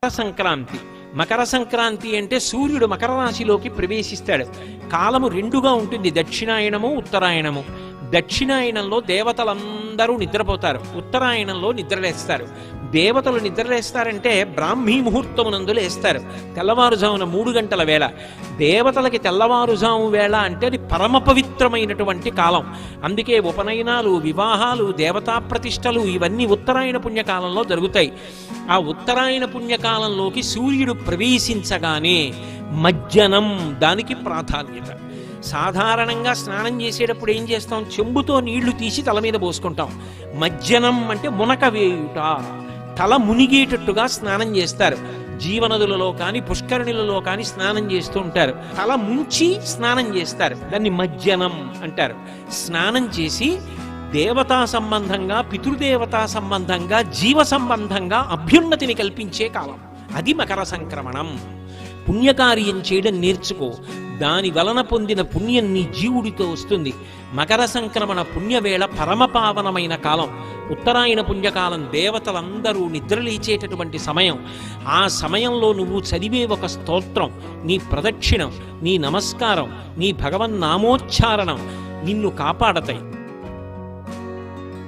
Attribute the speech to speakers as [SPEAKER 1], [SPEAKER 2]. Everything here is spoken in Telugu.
[SPEAKER 1] సంక్రాంతి. మకర సంక్రాంతి అంటే సూర్యుడు మకర రాశిలోకి ప్రవేశిస్తాడు. కాలము రెండుగా ఉంటుంది, దక్షిణాయనము ఉత్తరాయణము. దక్షిణాయనంలో దేవతలందరూ నిద్రపోతారు, ఉత్తరాయణంలో నిద్రలేస్తారు. దేవతలు నిద్రలేస్తారంటే బ్రాహ్మీ ముహూర్తమునందు లేస్తారు, తెల్లవారుజామున 3 గంటల వేళ. దేవతలకి తెల్లవారుజాము వేళ అంటే అది పరమ పవిత్రమైనటువంటి కాలం. అందుకే ఉపనయనాలు, వివాహాలు, దేవతా ప్రతిష్టలు ఇవన్నీ ఉత్తరాయణ పుణ్యకాలంలో జరుగుతాయి. ఆ ఉత్తరాయణ పుణ్యకాలంలోకి సూర్యుడు ప్రవేశించగానే మజ్జనం దానికి ప్రాధాన్యత. సాధారణంగా స్నానం చేసేటప్పుడు ఏం చేస్తాం? చెంబుతో నీళ్లు తీసి తల మీద పోసుకుంటాం. మజ్జనం అంటే మునక వేయుట, తల మునిగేటట్టుగా స్నానం చేస్తారు. జీవనదులలో కానీ పుష్కరిణులలో కానీ స్నానం చేస్తూ ఉంటారు. తల ముంచి స్నానం చేస్తారు, దాన్ని మజ్జనం అంటారు. స్నానం చేసి దేవతా సంబంధంగా, పితృదేవతా సంబంధంగా, జీవ సంబంధంగా అభ్యున్నతిని కల్పించే కాలం అది మకర సంక్రమణం. పుణ్యకార్యం చేయడం నేర్చుకో, దాని వలన పొందిన పుణ్యం నీ జీవుడితో వస్తుంది. మకర సంక్రమణ పుణ్యవేళ పరమపావనమైన కాలం. ఉత్తరాయణ పుణ్యకాలం దేవతలందరూ నిద్రలేచేటటువంటి సమయం. ఆ సమయంలో నువ్వు చదివే ఒక స్తోత్రం, నీ ప్రదక్షిణం, నీ నమస్కారం, నీ భగవన్నామోచ్చారణం నిన్ను కాపాడతాయి.